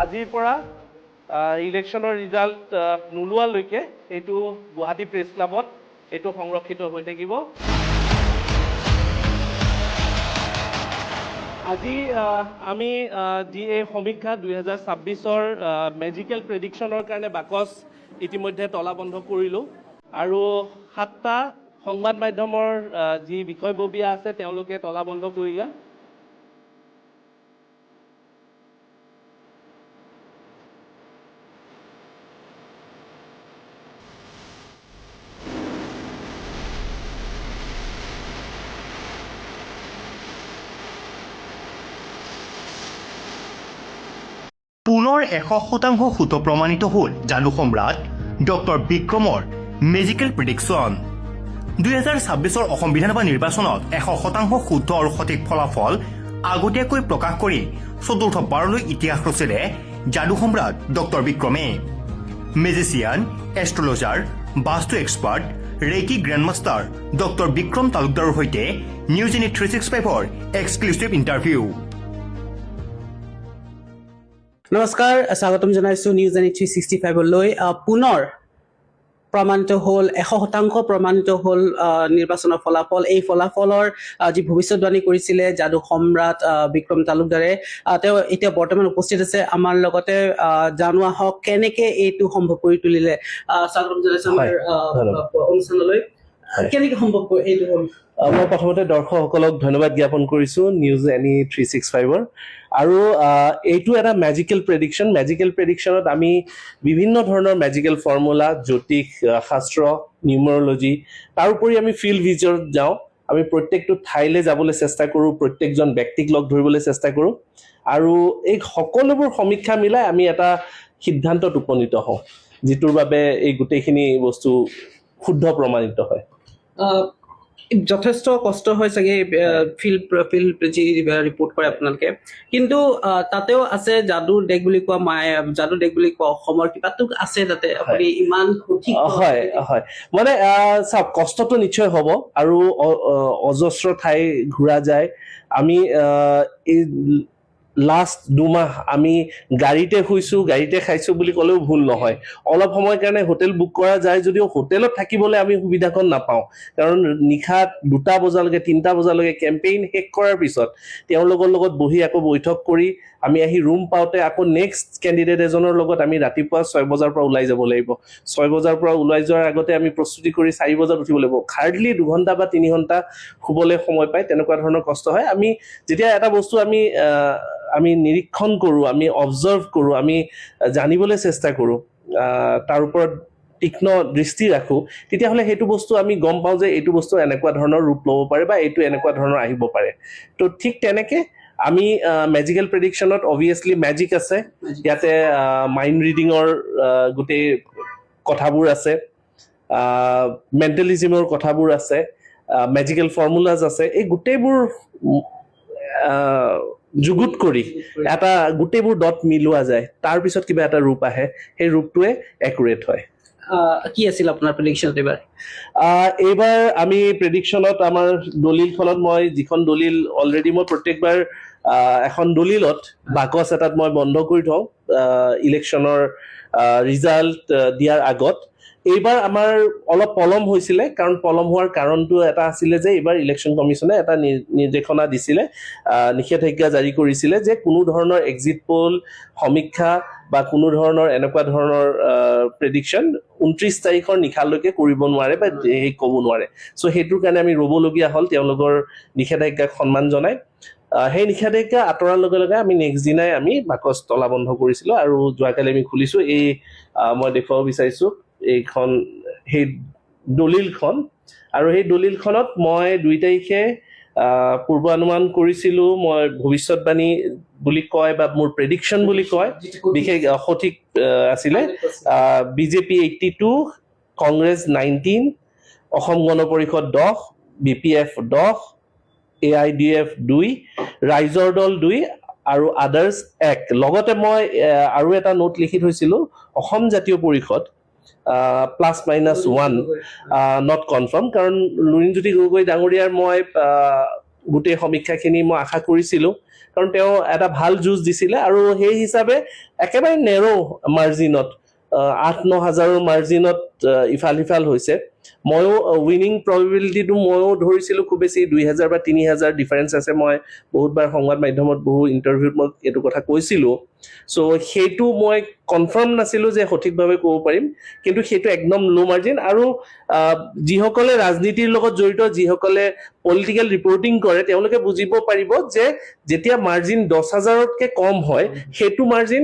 আজিৰ পৰা ইলেকশ্যনৰ ৰিজাল্ট নোলোৱালৈকে এইটো গুৱাহাটী প্ৰেছ ক্লাবত এইটো সংৰক্ষিত হৈ থাকিব। আজি আমি যি এই সমীক্ষা 2026-ৰ মেজিকেল প্ৰেডিকশ্যনৰ কাৰণে বাকচ ইতিমধ্যে তলাবন্ধ কৰিলোঁ আৰু 7টা সংবাদ মাধ্যমৰ যি বিষয়ববীয়া আছে তেওঁলোকে তলাবন্ধ কৰিলে। পুনৰ 100% শুদ্ধ প্ৰমাণিত হ'ল যাদু সম্ৰাট ডক্টৰ বিক্ৰমৰ মেজিকেল প্ৰেডিকশ্যন। 2026-ৰ অসম বিধানসভা নিৰ্বাচনত 100% শুদ্ধ আৰু সঠিক ফলাফল আগতীয়াকৈ প্ৰকাশ কৰি চতুৰ্থবাৰলৈ ইতিহাস ৰচিলে যাদু সম্ৰাট ডক্টৰ বিক্ৰমে। মেজিচিয়ান, এষ্ট্ৰলজাৰ, বাস্তু এক্সপাৰ্ট, ৰেকি গ্ৰেণ্ডমাষ্টাৰ ডক্টৰ বিক্ৰম তালুকদাৰৰ সৈতে নিউজ এনি 365-ৰ এক্সক্লুচিভ ইণ্টাৰভিউ। নমস্কাৰ, স্বাগতম জনাইছোঁ নিউজ এনি 365লৈ। পুনৰ প্ৰমাণিত হ'ল 100% প্ৰমাণিত হ'ল নিৰ্বাচনৰ ফলাফল। এই ফলাফলৰ যি ভৱিষ্যতবাণী কৰিছিলে যাদু সম্ৰাট বিক্ৰম তালুকদাৰে, তেওঁ এতিয়া বৰ্তমান উপস্থিত আছে আমাৰ লগতে। জানোৱা হওক কেনেকে এইটো সম্ভৱ কৰি তুলিলে। স্বাগতম জনাইছোঁ আমাৰ অনুষ্ঠানলৈ। কেনেকে সম্ভৱ এইটো হ'ল? মই প্ৰথমতে দৰ্শকসকলক ধন্যবাদ জ্ঞাপন কৰিছোঁ নিউজ এনি 365-ৰ। আৰু এইটো এটা মেজিকেল প্ৰেডিকশ্যন। মেজিকেল প্ৰেডিকশ্যনত আমি বিভিন্ন ধৰণৰ মেজিকেল ফৰ্মুলা, জ্যোতিষ শাস্ত্ৰ, নিউমৰলজি, তাৰোপৰি আমি ফিল্ড ভিজিটত যাওঁ। আমি প্ৰত্যেকটো ঠাইলৈ যাবলৈ চেষ্টা কৰোঁ, প্ৰত্যেকজন ব্যক্তিক লগ ধৰিবলৈ চেষ্টা কৰোঁ আৰু এই সকলোবোৰ সমীক্ষা মিলাই আমি এটা সিদ্ধান্তত উপনীত হওঁ, যিটোৰ বাবে এই গোটেইখিনি বস্তু শুদ্ধ প্ৰমাণিত হয়। যথেষ্ট কষ্ট হয় চাগে ফিল্ড যি ৰিপৰ্ট কৰে আপোনালোকে, কিন্তু তাতেও আছে যাদুৰ দেশ বুলি কোৱা যাদুৰ দেশ বুলি কোৱা অসমৰ কিবাটো আছে তাতে। আপুনি ইমান সঠিক হয় হয় মানে চাওক, কষ্টটো নিশ্চয় হ'ব আৰু অজস্ৰ ঠাই ঘূৰা যায়। আমি এই লাষ্ট 2 মাহ আমি গাড়ীতে শুইছোঁ, গাড়ীতে খাইছোঁ বুলি ক'লেও ভুল নহয়। অলপ সময়ৰ কাৰণে হোটেল বুক কৰা যায় যদিও হোটেলত থাকিবলৈ আমি সুবিধাখন নাপাওঁ, কাৰণ নিশা 2টা বজালৈকে 3টা বজালৈকে কেম্পেইন শেষ কৰাৰ পিছত তেওঁলোকৰ লগত বহি আকৌ বৈঠক কৰি আমি আহি ৰুম পাওঁতে আকৌ নেক্সট কেণ্ডিডেট এজনৰ লগত আমি ৰাতিপুৱা 6 বজাৰ পৰা ওলাই যাব লাগিব। 6 বজাৰ পৰা ওলাই যোৱাৰ আগতে আমি প্ৰস্তুতি কৰি 4 বজাত উঠিব লাগিব। হাৰ্ডলি 2 ঘণ্টা বা 3 ঘণ্টা শুবলৈ সময় পায়, তেনেকুৱা ধৰণৰ কষ্ট হয়। আমি যেতিয়া এটা বস্তু আমি নিৰীক্ষণ কৰোঁ, আমি অবজাৰ্ভ কৰোঁ, আমি জানিবলৈ চেষ্টা কৰোঁ, তাৰ ওপৰত তীক্ষ্ণ দৃষ্টি ৰাখোঁ, তেতিয়াহ'লে সেইটো বস্তু আমি গম পাওঁ যে এইটো বস্তু এনেকুৱা ধৰণৰ ৰূপ ল'ব পাৰে বা এইটো এনেকুৱা ধৰণৰ আহিব পাৰে। তো ঠিক তেনেকে আমি মেজিকেল প্ৰেডিকশ্যনত অবভিয়াছলি মেজিক আছে, ইয়াতে মাইণ্ড ৰিডিঙৰ গোটেই কথাবোৰ আছে, মেণ্টেলিজিমৰ কথাবোৰ আছে, মেজিকেল ফৰ্মুলাজ আছে। এই গোটেইবোৰ যুগুত কৰি এটা গোটেইবোৰ ডট মিলোৱা যায়, তাৰপিছত কিবা এটা ৰূপ আহে, সেই ৰূপটোৱে একুৰেট হয়। কি আছিল আপোনাৰ প্ৰেডিকশ্যন এইবাৰ? এইবাৰ আমি প্ৰেডিকশ্যনত আমাৰ দলিলখনত মই যিখন দলিল অলৰেডি মই প্ৰত্যেকবাৰ এখন দলিলত বাকচ এটাত মই বন্ধ কৰি থওঁ ইলেকশ্যনৰ ৰিজাল্ট দিয়াৰ আগত। এইবাৰ আমাৰ অলপ পলম হৈছিলে, কাৰণ পলম হোৱাৰ কাৰণটো এটা আছিলে যে এইবাৰ ইলেকশ্যন কমিশ্যনে এটা নিৰ্দেশনা দিছিলে, নিষেধাজ্ঞা জাৰি কৰিছিলে যে কোনো ধৰণৰ এক্সিট পোল, সমীক্ষা বা কোনো ধৰণৰ এনেকুৱা ধৰণৰ প্ৰেডিকশ্যন 29 তাৰিখৰ নিশালৈকে কৰিব নোৱাৰে বা ক'ব নোৱাৰে। চ' সেইটোৰ কাৰণে আমি ৰ'বলগীয়া হ'ল তেওঁলোকৰ নিষেধাজ্ঞাক সন্মান জনাই। সেই নিষেধাজ্ঞা আঁতৰাৰ লগে লগে আমি নেক্সট দিনাই আমি বাকচ তলাবন্ধ কৰিছিলোঁ আৰু যোৱাকালি আমি খুলিছোঁ। এই মই দেখুৱাব বিচাৰিছোঁ এইখন সেই দলিলখন, আৰু সেই দলিলখনত মই 2 তাৰিখে পূৰ্বানুমান কৰিছিলোঁ, মই ভৱিষ্যতবাণী বুলি কয় বা মোৰ প্ৰেডিকশ্যন বুলি কয়, বিশেষ সঠিক আছিলে। BJP 82, Congress 19, Asom Gana Parishad 10, BPF 10, AIDF 2, ৰাইজৰ দল 2 আৰু আদাৰ্ছ 1। লগতে মই আৰু এটা নোট লিখি থৈছিলোঁ, অসম জাতীয় পৰিষদ +-1 নট কনফাৰ্ম, কাৰণ লুৰিণজ্যোতি গগৈ ডাঙৰীয়াৰ মই গোটেই সমীক্ষাখিনি মই আশা কৰিছিলোঁ কাৰণ তেওঁ এটা ভাল যুঁজ দিছিলে আৰু সেই হিচাপে একেবাৰে নেৰো মাৰ্জিনত 8-9 হাজাৰৰ মাৰ্জিনত ইফাল সিফাল হৈছে ময়ো উইনিং প্ৰবেবিলিটিটো ময়ো ধৰিছিলোঁ খুব বেছি 2000 বা 3000 ডিফাৰেঞ্চ আছে মই বহুতবাৰ সংবাদ মাধ্যমত বহু ইণ্টাৰভিউত মই এইটো কথা কৈছিলোঁ চ' সেইটো মই কনফাৰ্ম নাছিলোঁ যে সঠিকভাৱে ক'ব পাৰিম কিন্তু সেইটো একদম ল' মাৰ্জিন আৰু যিসকলে ৰাজনীতিৰ লগত জড়িত যিসকলে পলিটিকেল ৰিপৰ্টিং কৰে তেওঁলোকে বুজিব পাৰিব যে যেতিয়া মাৰ্জিন 10,000তকৈ কম হয় সেইটো মাৰ্জিন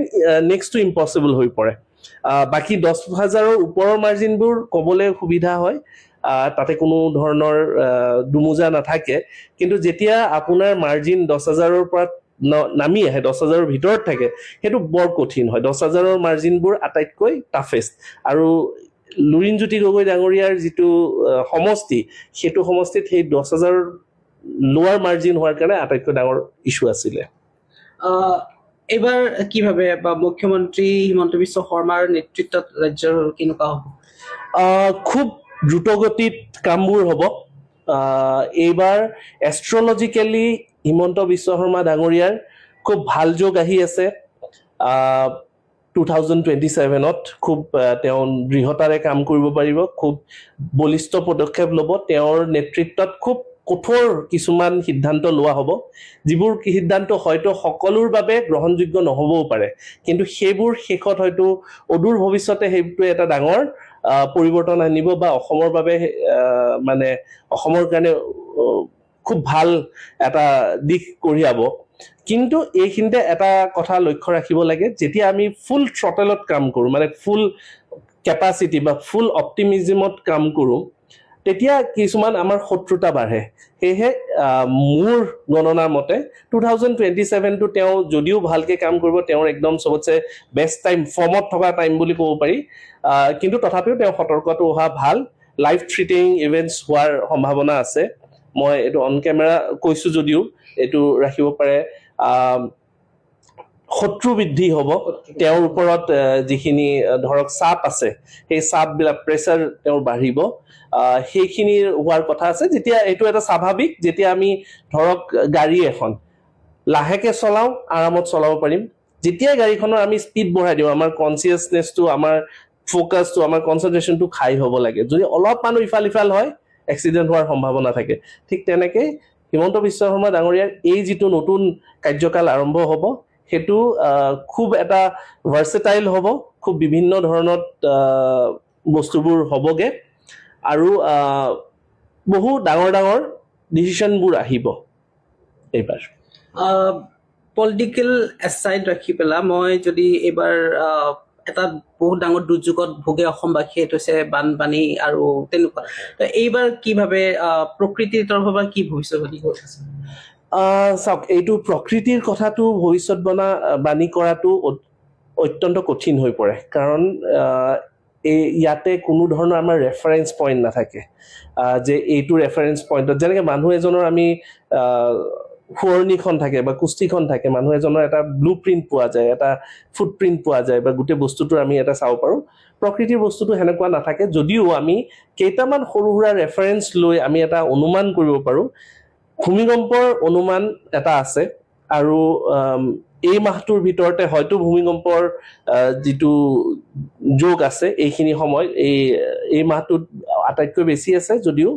নেক্সট টু ইম্পচিবল হৈ পৰে বাকি 10,000ৰ ওপৰৰ মাৰ্জিনবোৰ ক'বলৈ সুবিধা হয় তাতে কোনো ধৰণৰ দুমোজা নাথাকে কিন্তু যেতিয়া আপোনাৰ মাৰ্জিন 10,000ৰ পৰা নামি আহে 10,000ৰ ভিতৰত থাকে সেইটো বৰ কঠিন হয় 10,000ৰ মাৰ্জিনবোৰ আটাইতকৈ টাফেষ্ট আৰু লুৰিণজ্যোতি গগৈ ডাঙৰীয়াৰ যিটো সমষ্টি সেইটো সমষ্টিত সেই 10,000ৰ লোৱাৰ মাৰ্জিন হোৱাৰ কাৰণে আটাইতকৈ ডাঙৰ ইছ্যু আছিলে এইবাৰ কিভাৱে বা মুখ্যমন্ত্ৰী হিমন্ত বিশ্ব শৰ্মাৰ নেতৃত্বত ৰাজ্যৰ কেনেকুৱা হ'ব খুব দ্ৰুতগতিত কামবোৰ হ'ব এইবাৰ এষ্ট্ৰলজিকেলি হিমন্ত বিশ্ব শৰ্মা ডাঙৰীয়াৰ খুব ভাল যোগ আহি আছে 2027ত খুব তেওঁ দৃঢ়তাৰে কাম কৰিব পাৰিব খুব বলিষ্ঠ পদক্ষেপ ল'ব তেওঁৰ নেতৃত্বত খুব কঠোৰ কিছুমান সিদ্ধান্ত লোৱা হ'ব যিবোৰ সিদ্ধান্ত হয়তো সকলোৰ বাবে গ্ৰহণযোগ্য নহ'বও পাৰে কিন্তু সেইবোৰ শেষত হয়তো অদূৰ ভৱিষ্যতে সেইটো এটা ডাঙৰ পৰিৱৰ্তন আনিব বা অসমৰ বাবে মানে অসমৰ কাৰণে খুব ভাল এটা দিশ কঢ়িয়াব কিন্তু এইখিনিতে এটা কথা লক্ষ্য ৰাখিব লাগে যেতিয়া আমি ফুল থ্ৰটেলত কাম কৰোঁ মানে ফুল কেপাচিটি বা ফুল অপটিমিজমত কাম কৰোঁ তেতিয়া কিছুমান আমাৰ শত্ৰুতা বাঢ়ে সেয়েহে মোৰ গণনাৰ মতে 2027টো তেওঁ যদিও ভালকৈ কাম কৰিব তেওঁৰ একদম চবতছে বেষ্ট টাইম ফৰ্মত থকা টাইম বুলি ক'ব পাৰি কিন্তু তথাপিও তেওঁ সতৰ্কটো অহা ভাল লাইফ থ্ৰিটেনিং ইভেণ্টছ হোৱাৰ সম্ভাৱনা আছে মই এইটো অন কেমেৰা কৈছোঁ যদিও এইটো ৰাখিব পাৰে শত্ৰু বৃদ্ধি হ'ব তেওঁৰ ওপৰত যিখিনি ধৰক চাপ আছে সেই চাপবিলাক প্ৰেছাৰ তেওঁৰ বাঢ়িব সেইখিনি হোৱাৰ কথা আছে যেতিয়া এইটো এটা স্বাভাৱিক যেতিয়া আমি ধৰক গাড়ী এখন লাহেকৈ চলাওঁ আৰামত চলাব পাৰিম যেতিয়াই গাড়ীখনৰ আমি স্পীড বঢ়াই দিওঁ আমাৰ কনচিয়াছনেছটো আমাৰ ফ'কাছটো আমাৰ কনচেন্ট্ৰেশ্যনটো খাই হ'ব লাগে যদি অলপ মানুহ ইফাল সিফাল হয় এক্সিডেণ্ট হোৱাৰ সম্ভাৱনা থাকে ঠিক তেনেকৈ হিমন্ত বিশ্ব শৰ্মা ডাঙৰীয়াৰ এই যিটো নতুন কাৰ্যকাল আৰম্ভ হ'ব সেইটো খুব এটা ভাৰ্চেটাইল হ'ব খুব বিভিন্ন ধৰণত বস্তুবোৰ হ'বগে আৰু বহু ডাঙৰ ডাঙৰ ডিচিশ্যনবোৰ আহিব এইবাৰ পলিটিকেল এছাইড ৰাখি পেলাই মই যদি এইবাৰ এটা বহুত ডাঙৰ দুৰ্যোগত ভোগে অসমবাসী সেইটো হৈছে বানপানী আৰু তেনেকুৱা এইবাৰ কিভাৱে প্ৰকৃতিৰ তৰফৰ পৰা কি ভৱিষ্যতবাণী কৰিছে চাওক এইটো প্ৰকৃতিৰ কথাটো ভৱিষ্যতবাণী কৰাটো অত্যন্ত কঠিন হৈ পৰে কাৰণ ইয়াতে কোনো ধৰণৰ আমাৰ ৰেফাৰেঞ্চ পইণ্ট নাথাকে যে এইটো ৰেফাৰেঞ্চ পইণ্টত যেনেকৈ মানুহ এজনৰ আমি সোঁৱৰণিখন থাকে বা কুস্তিখন থাকে মানুহ এজনৰ এটা ব্লু প্ৰিণ্ট পোৱা যায় এটা ফুটপ্ৰিণ্ট পোৱা যায় বা গোটেই বস্তুটো আমি এটা চাব পাৰোঁ প্ৰকৃতিৰ বস্তুটো সেনেকুৱা নাথাকে যদিও আমি কেইটামান সৰু সুৰা ৰেফাৰেঞ্চ লৈ আমি এটা অনুমান কৰিব পাৰোঁ ভূমিকম্পৰ অনুমান এটা আছে আৰু এই মাহটোৰ ভিতৰতে হয়তো ভূমিকম্পৰ যিটো যোগ আছে এইখিনি সময় এই মাহটোত আটাইতকৈ বেছি আছে যদিও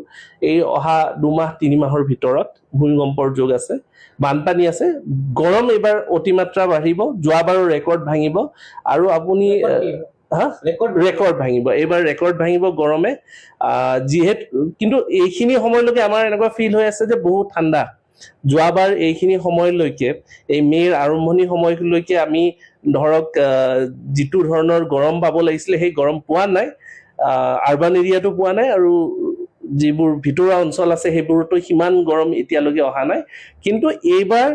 এই অহা 2 মাহ 3 মাহৰ ভিতৰত ভূমিকম্পৰ যোগ আছে বানপানী আছে গৰম এইবাৰ অতিমাত্ৰা বাঢ়িব যোৱাবাৰৰ ৰেকৰ্ড ভাঙিব আৰু আপুনি ৰেকৰ্ড ভাঙিব এইবাৰ ৰেকৰ্ড ভাঙিব গৰমে যিহেতু কিন্তু এইখিনি সময়লৈকে আমাৰ এনেকুৱা ফিল হৈ আছে যে বহুত ঠাণ্ডা যোৱাবাৰ এইখিনি সময়লৈকে এই মে'ৰ আৰম্ভণি সময়লৈকে আমি ধৰক যিটো ধৰণৰ গৰম পাব লাগিছিলে সেই গৰম পোৱা নাই আৰবান এৰিয়াটো পোৱা নাই আৰু যিবোৰ ভিতৰুৱা অঞ্চল আছে সেইবোৰতো সিমান গৰম এতিয়ালৈকে অহা নাই কিন্তু এইবাৰ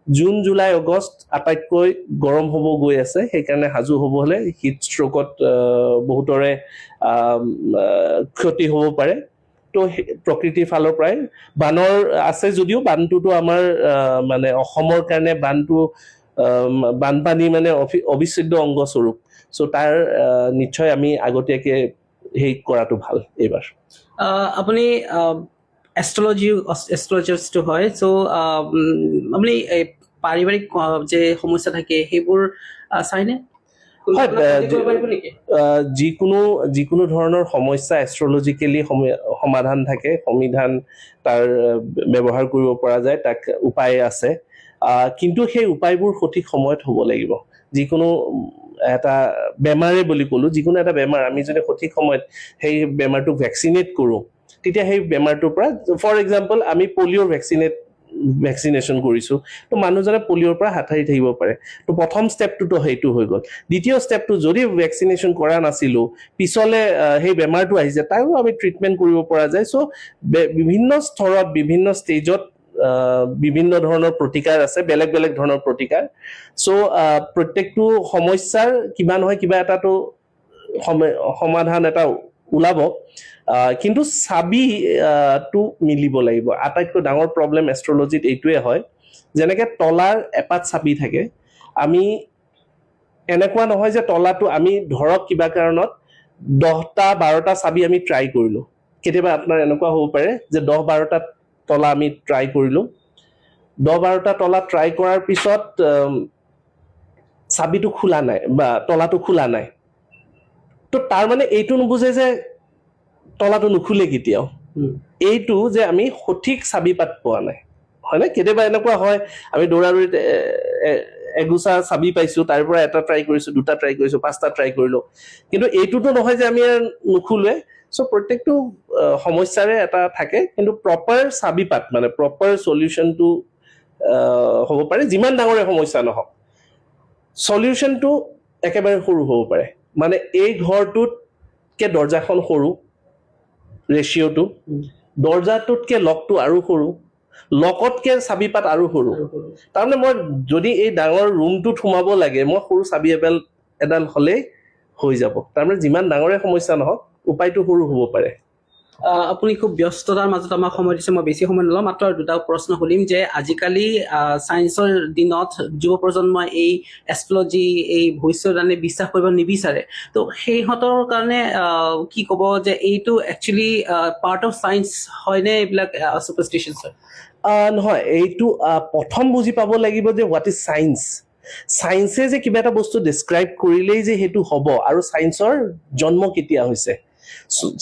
জুন জুলাই আগষ্ট আটাইতকৈ গৰম হ'ব গৈ আছে সেইকাৰণে সাজু হ'ব হ'লে হিট ষ্ট্ৰ'কত বহুতৰে ক্ষতি হ'ব পাৰে তো প্ৰকৃতিৰ ফালৰ পৰাই বানৰ আছে যদিও বানটোতো আমাৰ মানে অসমৰ কাৰণে বানপানী মানে অবিচ্ছেদ্য অংগস্বৰূপ চ' তাৰ নিশ্চয় আমি আগতীয়াকৈ হেৰি কৰাটো ভাল এইবাৰ আপুনি এষ্ট্ৰলজিষ্টো হয় চ' আপুনি পাৰিবাৰিক যে সমস্যা থাকে সেইবোৰ চাইনে? হয়, কৰিব পাৰিব নেকি? যিকোনো ধৰণৰ সমস্যা এষ্ট্ৰলজিকেলি সমাধান থাকে, সমিধান তাৰ ব্যৱহাৰ কৰিব পৰা যায়, তাক উপায় আছে। কিন্তু সেই উপায়বোৰ সঠিক সময়ত হ'ব লাগিব। যিকোনো এটা বেমাৰে বুলি ক'লো, যিকোনো এটা বেমাৰ আমি যদি সঠিক সময়ত সেই বেমাৰটোক ভেকচিনেট কৰোঁ, তেতিয়া সেই বেমাৰটোৰ পৰা, ফৰ এক্সাম্পল আমি পলিঅ'ৰ ভেকচিনেশ্যন কৰিছোঁ, তো মানুহজনে পলিঅ'ৰ পৰা হাত সাৰি থাকিব পাৰে। তো প্ৰথম ষ্টেপটোতো সেইটো হৈ গ'ল। দ্বিতীয় ষ্টেপটো, যদি ভেকচিনেশ্যন কৰা নাছিলোঁ, পিছলে সেই বেমাৰটো আহিছে, তাৰো আমি ট্ৰিটমেণ্ট কৰিব পৰা যায়। চ' বিভিন্ন স্তৰত, বিভিন্ন ষ্টেজত বিভিন্ন ধৰণৰ প্ৰতিকাৰ আছে, বেলেগ বেলেগ ধৰণৰ প্ৰতিকাৰ। চ' প্ৰত্যেকটো সমস্যাৰ কিবা নহয় কিবা এটাতো সমাধান এটা ওলাব। কিন্তু চাবিটো মিলিব লাগিব। আটাইতকৈ ডাঙৰ প্ৰব্লেম এষ্ট্ৰলজিত এইটোৱে হয়, যেনেকে তলাৰ এপাত চাবি থাকে, আমি এনেকুৱা নহয় যে তলাটো আমি ধৰক কিবা কাৰণত 10টা 12টা চাবি আমি ট্ৰাই কৰিলোঁ। কেতিয়াবা আপোনাৰ এনেকুৱা হ'ব পাৰে যে 10-12টা তলা আমি ট্ৰাই কৰিলোঁ, 10-12টা তলা ট্ৰাই কৰাৰ পিছত চাবিটো খোলা নাই বা তলাটো খোলা নাই। তো তাৰ মানে এইটো নুবুজে যে তলাটো নুখুলে কেতিয়াও, এইটো যে আমি সঠিক চাবি পাত পোৱা নাই, হয়নে? কেতিয়াবা এনেকুৱা হয়, আমি দৌৰাদৌৰিত এগুচা চাবি পাইছোঁ, তাৰ পৰা এটা ট্ৰাই কৰিছোঁ, 2টা ট্ৰাই কৰিছোঁ, 5টা ট্ৰাই কৰিলোঁ, কিন্তু এইটোতো নহয় যে আমি নুখুলোৱে। চ' প্ৰত্যেকটো সমস্যাৰে এটা থাকে, কিন্তু প্ৰপাৰ চাবি পাত, মানে প্ৰপাৰ চলিউশ্যনটো হ'ব পাৰে। যিমান ডাঙৰে সমস্যা নহওক, চলিউশ্যনটো একেবাৰে সৰু হ'ব পাৰে। মানে এই ঘৰটোতকে দৰ্জাখন সৰু, ৰেচিঅ'টো, দৰ্জাটোতকে লকটো আৰু সৰু, লকতকে চাবিপাত আৰু সৰু। তাৰমানে মই যদি এই ডাঙৰ ৰুমটোত সোমাব লাগে, মই সৰু চাবি এডাল হ'লেই হৈ যাব। তাৰমানে যিমান ডাঙৰে সমস্যা নহওক, উপায়টো সৰু হ'ব পাৰে। আপুনি খুব ব্যস্ততাৰ মাজত আমাক সময় দিছে, মই বেছি সময় নলওঁ, মাত্ৰ 2টা প্ৰশ্ন সুধিম যে আজিকালি ছায়েন্সৰ দিনত যুৱ প্ৰজন্মই এই এষ্ট্ৰলজি, এই ভৱিষ্যতবাণী বিশ্বাস কৰিব নিবিচাৰে। তো সেইহঁতৰ কাৰণে কি ক'ব, যে এইটো একচুৱেলি পাৰ্ট অফ ছায়েন্স হয়নে, এইবিলাক ছুপাৰষ্টিশ্যনছ হয়? নহয়, এইটো প্ৰথম বুজি পাব লাগিব যে হোৱাট ইজ ছায়েন্স। ছায়েন্সে যে কিবা এটা বস্তু ডিছক্ৰাইব কৰিলেই যে সেইটো হ'ব, আৰু ছায়েন্সৰ জন্ম কেতিয়া হৈছে,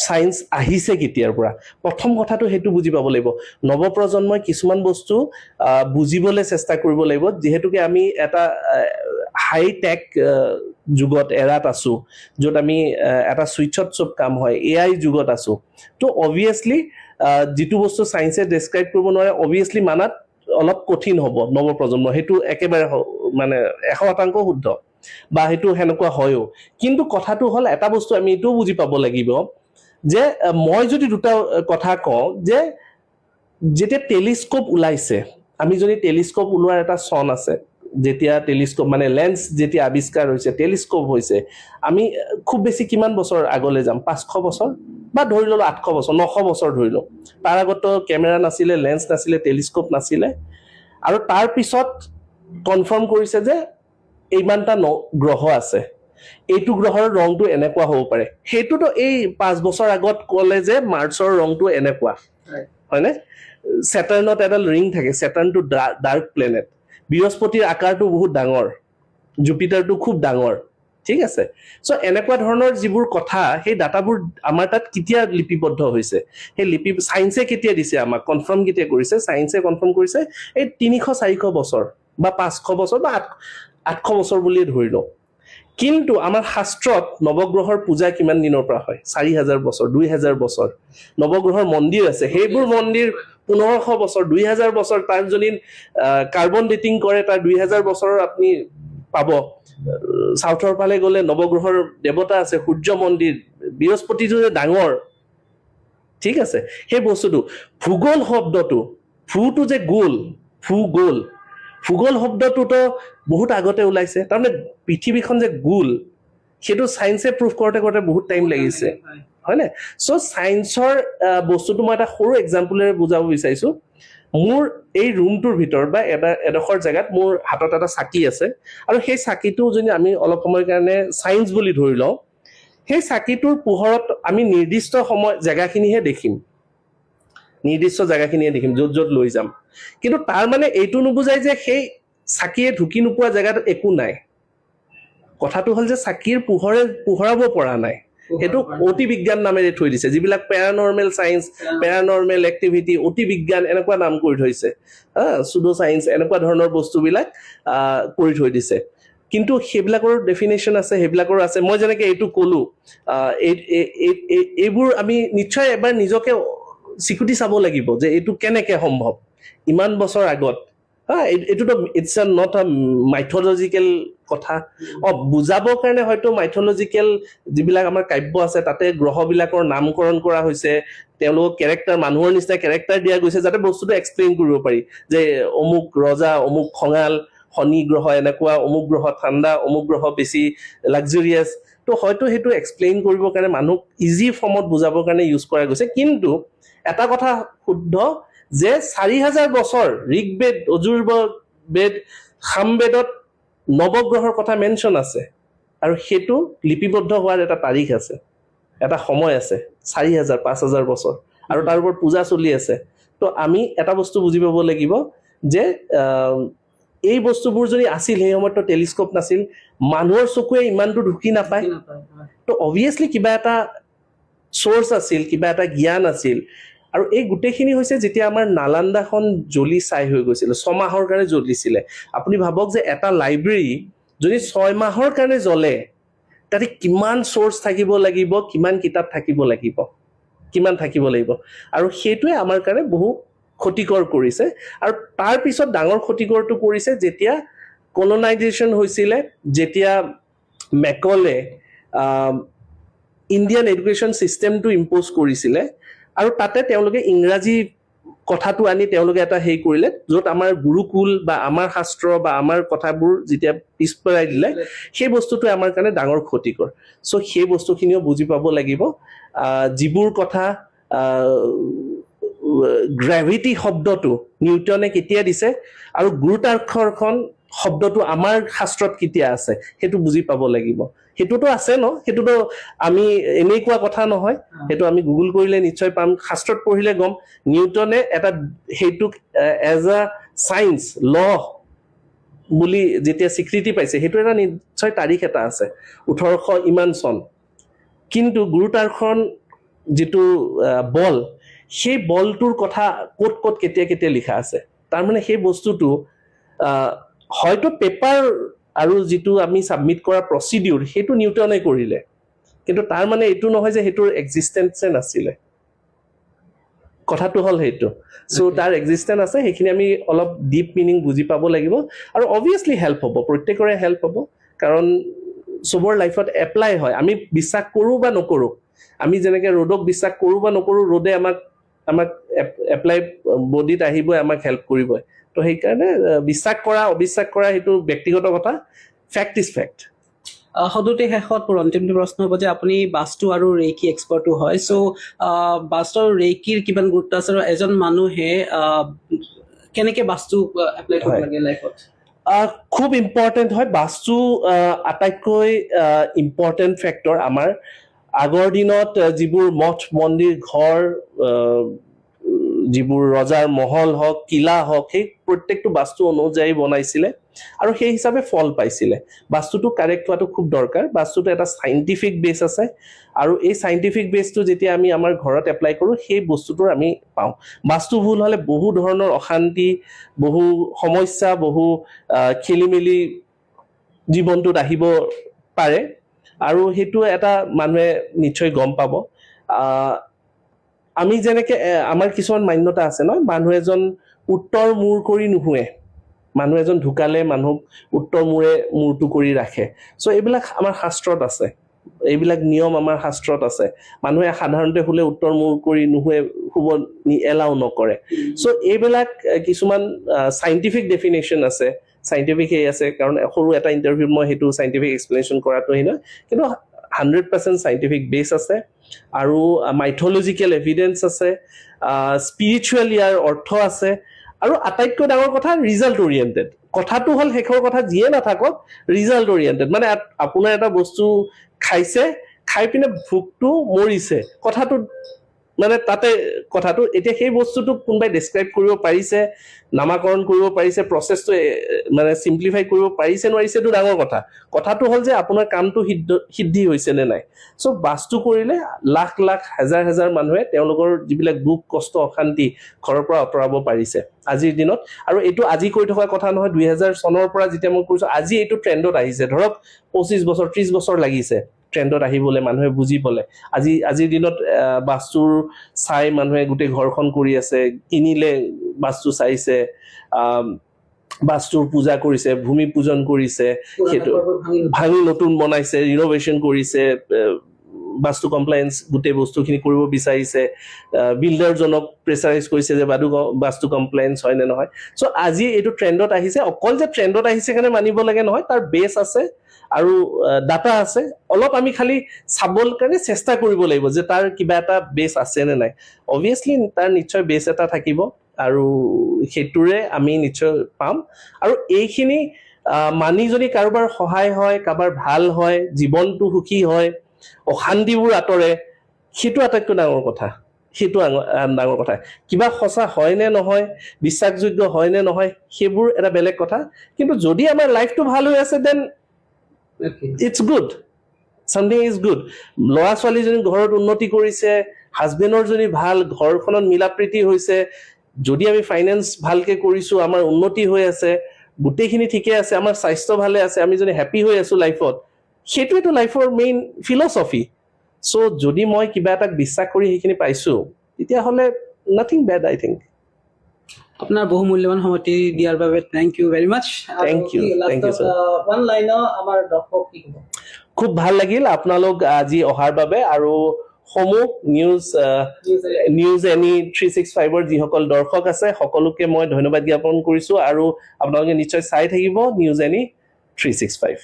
ছায়েন্স আহিছে কেতিয়াৰ পৰা, প্ৰথম কথাটো সেইটো বুজি পাব লাগিব। নৱপ্ৰজন্মই কিছুমান বস্তু বুজিবলৈ চেষ্টা কৰিব লাগিব, যিহেতুকে আমি এটা হাই টেক যুগত, এৰাত আছোঁ, য'ত আমি এটা ছুইচত চব কাম হয়, AI যুগত আছোঁ। তো অবভিয়াছলি যিটো বস্তু ছায়েন্সে ডেছক্ৰাইব কৰিব নোৱাৰে, অবভিয়াছলি মানাত অলপ কঠিন হ'ব নৱপ্ৰজন্ম। সেইটো একেবাৰে মানে 100% শুদ্ধ, বা সেইটো সেনেকুৱা হয়ও। কিন্তু কথাটো হ'ল, এটা বস্তু আমি এইটোও বুজি পাব লাগিব যে মই যদি দুটা কথা কওঁ, যে যেতিয়া টেলিস্কোপ ওলাইছে, আমি যদি টেলিস্কোপ ওলোৱাৰ এটা চন আছে, যেতিয়া টেলিস্কোপ মানে লেন্স যেতিয়া আৱিষ্কাৰ হৈছে, টেলিস্কোপ হৈছে, আমি খুব বেছি কিমান বছৰ আগলৈ যাম? 500 বছৰ, বা ধৰি ল'লো 800 বছৰ, 900 বছৰ ধৰি লওঁ। তাৰ আগতো কেমেৰা নাছিলে, লেন্স নাছিলে, টেলিস্কোপ নাছিলে, আৰু তাৰ পিছত কনফাৰ্ম কৰিছে যে ইমানটা গ্ৰহ আছে, এইটো গ্ৰহৰ ৰংটো এনেকুৱা হ'ব পাৰে। সেইটোতো এই 5 বছৰ আগত ক'লে যে মাৰ্চৰ ৰংটো এনেকুৱা, হয়নে? ছেটাৰ্ণত এডাল ৰিং থাকে, ছেটাৰ্ণটো ডাৰ্ক প্লেনেট, বৃহস্পতিৰ আকাৰটো বহুত ডাঙৰ, জুপিটাৰটো খুব ডাঙৰ, ঠিক আছে? চ' এনেকুৱা ধৰণৰ যিবোৰ কথা, সেই ডাটাবোৰ আমাৰ তাত কেতিয়া লিপিবদ্ধ হৈছে, সেই ছায়েন্সে কেতিয়া দিছে আমাক, কনফাৰ্ম কেতিয়া কৰিছে? ছায়েন্সে কনফাৰ্ম কৰিছে এই 300-400 বছৰ, বা 500 বছৰ, বা 800 বছৰ বুলিয়ে ধৰি লওঁ। কিন্তু আমাৰ শাস্ত্ৰত নৱগ্ৰহৰ পূজা কিমান দিনৰ পৰা হয়? 4000 বছৰ, 2000 বছৰ। নৱগ্ৰহৰ মন্দিৰ আছে, সেইবোৰ মন্দিৰ 1500 বছৰ, 2000 বছৰ। তাৰ যদি কাৰ্বন ডেটিং কৰে, তাৰ 2000 বছৰৰ আপুনি পাব। চাউথৰ ফালে গ'লে নৱগ্ৰহৰ দেৱতা আছে, সূৰ্য মন্দিৰ, বৃহস্পতিটো যে ডাঙৰ, ঠিক আছে? সেই বস্তুটো, ভূগোল শব্দটো, ভূটো যে গোল, ভূগোল শব্দটোতো বহুত আগতে ওলাইছে। তাৰমানে পৃথিৱীখন যে গোল, সেইটো ছায়েন্সে প্ৰুভ কৰোঁতে বহুত টাইম লাগিছে, হয়নে? চ' ছায়েন্সৰ বস্তুটো মই এটা সৰু এক্সাম্পলেৰে বুজাব বিচাৰিছোঁ। মোৰ এই ৰুমটোৰ ভিতৰত, বা এডোখৰ জেগাত মোৰ হাতত এটা চাকি আছে, আৰু সেই চাকিটো যদি আমি অলপ সময়ৰ কাৰণে ছায়েন্স বুলি ধৰি লওঁ, সেই চাকিটোৰ পোহৰত আমি নিৰ্দিষ্ট জেগাখিনিহে দেখিম, য'ত লৈ যাম। কিন্তু তাৰ মানে এইটো নুবুজায় যে সেই চাকিয়ে ঢুকি নোপোৱা জেগাত একো নাই। কথাটো হ'ল যে চাকিৰ পোহৰে পোহৰাব পৰা নাই, সেইটো অতি বিজ্ঞান নামেৰে থৈ দিছে। যিবিলাক পেৰানৰ্মেল চায়েন্স, পেৰানৰ্মেল এক্টিভিটি, অতি বিজ্ঞান এনেকুৱা নাম কৰি থৈছে, চুডো চায়েন্স এনেকুৱা ধৰণৰ বস্তুবিলাক কৰি থৈ দিছে। কিন্তু সেইবিলাকৰ ডেফিনেশ্যন আছে, সেইবিলাকৰো আছে। মই যেনেকে এইটো ক'লো, এইবোৰ আমি নিশ্চয় এবাৰ নিজকে স্বীকৃতি চাব লাগিব যে এইটো কেনেকে সম্ভৱ ইমান বছৰ আগত। এইটোতো ইটছ নট আ মাইথলজিকেল কথা। বুজাবৰ কাৰণে হয়তো মাইথলজিকেল যিবিলাক আমাৰ কাব্য আছে তাতে গ্ৰহবিলাকৰ নামকৰণ কৰা হৈছে, তেওঁলোকক কেৰেক্টাৰ, মানুহৰ নিচিনা কেৰেক্টাৰ দিয়া গৈছে যাতে বস্তুটো এক্সপ্লেইন কৰিব পাৰি যে অমুক ৰজা, অমুক খঙাল, শনি গ্ৰহ এনেকুৱা, অমুক গ্ৰহ ঠাণ্ডা, অমুক গ্ৰহ বেছি লাক্সাৰিয়াছ। তো হয়তো সেইটো এক্সপ্লেইন কৰিবৰ কাৰণে মানুহক ইজি ফৰ্মত বুজাবৰ কাৰণে ইউজ কৰা গৈছে। কিন্তু এটা কথা শুদ্ধ যে 4000 বছৰ ঋগ্বেদ, অজুৰ্বেদ, সামবেদত নৱগ্ৰহৰ কথা মেনশ্যন আছে, আৰু সেইটো লিপিবদ্ধ হোৱাৰ এটা তাৰিখ আছে, এটা সময় আছে, 4000, 5000 বছৰ, আৰু তাৰ ওপৰত পূজা চলি আছে। তো আমি এটা বস্তু বুজি পাব লাগিব যে এই বস্তুবোৰ যদি আছিল, সেই সময়ততো টেলিস্কোপ নাছিল, মানুহৰ চকুৱে ইমানটো ঢুকি নাপায়। তো অবভিয়াছলি কিবা এটা চ'ৰ্চ আছিল, কিবা এটা জ্ঞান আছিল। আৰু এই গোটেইখিনি হৈছে যেতিয়া আমাৰ নালান্দাখন জ্বলি ছাই হৈ গৈছিল, 6 মাহৰ কাৰণে জ্বলিছিলে। আপুনি ভাবক যে এটা লাইব্ৰেৰী যদি 6 মাহৰ কাৰণে জ্বলে, তাতে কিমান চ'ৰ্চ থাকিব লাগিব, কিমান কিতাপ থাকিব লাগিব, কিমান থাকিব লাগিব। আৰু সেইটোৱে আমাৰ কাৰণে বহু ক্ষতিকৰ কৰিছে। আৰু তাৰ পিছত ডাঙৰ ক্ষতিকৰটো কৰিছে যেতিয়া কলনাইজেশ্যন হৈছিলে, যেতিয়া মেকলে ইণ্ডিয়ান এডুকেশ্যন ছিষ্টেমটো ইম্প'জ কৰিছিলে, আৰু তাতে তেওঁলোকে ইংৰাজী কথাটো আনি তেওঁলোকে এটা হেৰি কৰিলে, য'ত আমাৰ গুৰুকুল বা আমাৰ শাস্ত্ৰ বা আমাৰ কথাবোৰ যেতিয়া পিছ পেলাই দিলে, সেই বস্তুটোৱে আমাৰ কাৰণে ডাঙৰ ক্ষতিকৰ। চ' সেই বস্তুখিনিও বুজি পাব লাগিব। যিবোৰ কথা গ্ৰেভিটি শব্দটো নিউটনে কেতিয়া দিছে, আৰু গুৰুত্বাকৰ্ষণ শব্দটো আমাৰ শাস্ত্ৰত কেতিয়া আছে, সেইটো বুজি পাব লাগিব। সেইটোতো আছে ন, সেইটোতো আমি এনেই কোৱা কথা নহয়, সেইটো আমি গুগল কৰিলে নিশ্চয় পাম, শাস্ত্ৰত পঢ়িলে গম। নিউটনে এটা সেইটোক এজ আ চায়েন্স ল বুলি যেতিয়া স্বীকৃতি পাইছে, সেইটো এটা নিশ্চয় তাৰিখ এটা আছে, 1800 ইমান চন। কিন্তু গুৰুত্বাকৰ্ষণ যিটো বল, সেই বলটোৰ কথা ক'ত ক'ত কেতিয়া কেতিয়া লিখা আছে। তাৰমানে সেই বস্তুটো হয়তো পেপাৰ আৰু যিটো আমি ছাবমিট কৰা প্ৰচিডিউৰ, সেইটো নিউটনে কৰিলে, কিন্তু তাৰ মানে এইটো নহয় যে সেইটোৰ এক্সিষ্টেঞ্চে নাছিলে। কথাটো হ'ল সেইটো। চ' তাৰ এক্সিষ্টেঞ্চ আছে, সেইখিনি আমি অলপ ডিপ মিনিং বুজি পাব লাগিব। আৰু অবভিয়াছলি হেল্প হ'ব, প্ৰত্যেকৰে হেল্প হ'ব, কাৰণ চবৰ লাইফত এপ্লাই হয়। আমি বিশ্বাস কৰোঁ বা নকৰোঁ, আমি যেনেকৈ ৰ'দক বিশ্বাস কৰোঁ বা নকৰোঁ, ৰ'দে আমাক এপ্লাই বডিত আহিবই, আমাক হেল্প কৰিবই। তো সেইকাৰণে বিশ্বাস কৰা অবিশ্বাস কৰা সেইটো ব্যক্তিগত কথা, ফেক্ট ইজ ফেক্ট। সদুতে শেষত মোৰ অন্তিম প্ৰশ্ন হ'ব যে আপুনি বাস্তু আৰু ৰেইকি এক্সপাৰ্টো হয়। চ' বাস্তু আৰু ৰেইকিৰ কিমান গুৰুত্ব আছে, আৰু এজন মানুহে কেনেকে বাস্তু এপ্লাই কৰিব লাগে লাইফত? খুব ইম্পৰ্টেণ্ট হয়। বাস্তু আটাইতকৈ ইম্পৰ্টেণ্ট ফেক্টৰ। আমাৰ আগৰ দিনত যিবোৰ মঠ মন্দিৰ, ঘৰ, যিবোৰ ৰজাৰ মহল হওক, কিলা হওক, সেই প্ৰত্যেকটো বাস্তু অনুযায়ী বনাইছিলে, আৰু সেই হিচাপে ফল পাইছিলে। বাস্তুটো কাৰেক্ট হোৱাটো খুব দৰকাৰ। বাস্তুটো এটা চাইণ্টিফিক বেছ আছে, আৰু এই চাইণ্টিফিক বেছটো যেতিয়া আমি আমাৰ ঘৰত এপ্লাই কৰোঁ, সেই বস্তুটোৰ আমি পাওঁ। বাস্তু ভুল হ'লে বহু ধৰণৰ অশান্তি, বহু সমস্যা, বহু খেলি মেলি জীৱনটোত আহিব পাৰে, আৰু সেইটো এটা মানুহে নিশ্চয় গম পাব। আমি যেনেকে আমাৰ কিছুমান মান্যতা আছে ন, মানুহ এজন উত্তৰ মূৰ কৰি নুশুৱে, মানুহ এজন ঢুকালে মানুহক উত্তৰ মূৰে মূৰটো কৰি ৰাখে। চ' এইবিলাক আমাৰ শাস্ত্ৰত আছে, এইবিলাক নিয়ম আমাৰ শাস্ত্ৰত আছে। মানুহে সাধাৰণতে শুলে উত্তৰ মূৰ কৰি নুশুৱে, শুব এলাও নকৰে। চ' এইবিলাক কিছুমান চাইণ্টিফিক ডেফিনেশ্যন আছে, চাইণ্টিফিক সেই আছে। কাৰণ সৰু এটা ইণ্টাৰভিউত মই সেইটো চাইণ্টিফিক এক্সপ্লেনেশ্যন কৰাটো সেই নহয়, কিন্তু 100% চাইণ্টিফিক বেছ আছে, আৰু মাইথলজিকেল এভিডেন্স আছে, স্পিৰিচুৱেল ইয়াৰ অৰ্থ আছে, আৰু আটাইতকৈ ডাঙৰ কথা ৰিজাল্ট অৰিয়েণ্টেড। কথাটো হ'ল শেষৰ কথা যিয়ে নাথাকক, ৰিজাল্ট অৰিয়েণ্টেড। মানে আপোনাৰ এটা বস্তু খাইছে, খাই পিনে ভোকটো মৰিছে, কথাটো মানে তাতে কথাটো এতিয়া সেই বস্তুটো কোনোবাই ডেছক্ৰাইব কৰিব পাৰিছে, নামাকৰণ কৰিব পাৰিছে, প্ৰচেছটো মানে চিম্প্লিফাই কৰিব পাৰিছে নোৱাৰিছেটো ডাঙৰ কথা। কথাটো হ'ল যে আপোনাৰ কামটো সিদ্ধি হৈছে নে নাই। চ' বাস্তু কৰিলে লাখ লাখ হাজাৰ হাজাৰ মানুহে তেওঁলোকৰ যিবিলাক দুখ কষ্ট অশান্তি ঘৰৰ পৰা আঁতৰাব পাৰিছে আজিৰ দিনত। আৰু এইটো আজি কৈ থকা কথা নহয়, 2000 চনৰ পৰা যেতিয়া মই কৈছো আজি এইটো ট্ৰেণ্ডত আহিছে। ধৰক 25 বছৰ 30 বছৰ লাগিছে ট্ৰেণ্ডত আহিবলৈ, মানুহে বুজিবলৈ। আজিৰ দিনত বাস্তুৰ চাই মানুহে গোটেই ঘৰখন কৰি আছে, কিনিলে বাস্তু চাইছে, বাস্তুৰ পূজা কৰিছে, ভূমি পূজন কৰিছে, সেইটো ভাঙি নতুন বনাইছে, ৰিন'ভেশ্যন কৰিছে, বাস্তু কমপ্লায়েন্স গোটেই বস্তুখিনি কৰিব বিচাৰিছে, বিল্ডাৰজনক প্ৰেছাৰাইজ কৰিছে যে বাস্তু কমপ্লায়েন্স হয় নে নহয়। চ' আজি এইটো ট্ৰেণ্ডত আহিছে। অকল যে ট্ৰেণ্ডত আহিছে কাৰণে মানিব লাগে নহয়, তাৰ বেছ আছে আৰু ডাটা আছে। অলপ আমি খালি চাবৰ কাৰণে চেষ্টা কৰিব লাগিব যে তাৰ কিবা এটা বেছ আছে নে নাই। অবভিয়াছলি তাৰ নিশ্চয় বেছ এটা থাকিব আৰু সেইটোৰে আমি নিশ্চয় পাম। আৰু এইখিনি মানি যদি কাৰোবাৰ সহায় হয়, কাৰোবাৰ ভাল হয়, জীৱনটো সুখী হয়, অশান্তিবোৰ আঁতৰে, সেইটো আটাইতকৈ ডাঙৰ কথা। সেইটো ডাঙৰ কথা। কিবা সঁচা হয় নে নহয়, বিশ্বাসযোগ্য হয় নে নহয়, সেইবোৰ এটা বেলেগ কথা। কিন্তু যদি আমাৰ লাইফটো ভাল হৈ আছে then it's good, something is good. ল'ৰা ছোৱালীজনী ঘৰত উন্নতি কৰিছে, হাজবেণ্ডৰ যদি ভাল, ঘৰখনত মিলা প্ৰীতি হৈছে, যদি আমি ফাইনেন্স ভালকে কৰিছো, আমাৰ উন্নতি হৈ আছে, গোটেইখিনি ঠিকে আছে, আমাৰ স্বাস্থ্য ভালে আছে, আমি যদি হেপী হৈ আছো লাইফত, সেইটোৱেতো লাইফৰ মেইন ফিলচফি। চ' যদি মই কিবা এটাক বিশ্বাস কৰি সেইখিনি পাইছো, তেতিয়াহ'লে নাথিং বেড আই থিংক। আপোনাৰ বহু মূল্যৱান সময়টি দিয়াৰ বাবে thank you very much. Thank you, sir. One লাইনৰ আমাৰ দৰ্শক কি ক'ব? খুব ভাল লাগিল আপোনালোক আজি অহাৰ বাবে। আৰু সমূহ নিউজ এনি 365ৰ যিসকল দৰ্শক আছে সকলোকে মই ধন্যবাদ জ্ঞাপন কৰিছো। আৰু আপোনালোকে নিশ্চয় চাই থাকিব নিউজ এনি 365।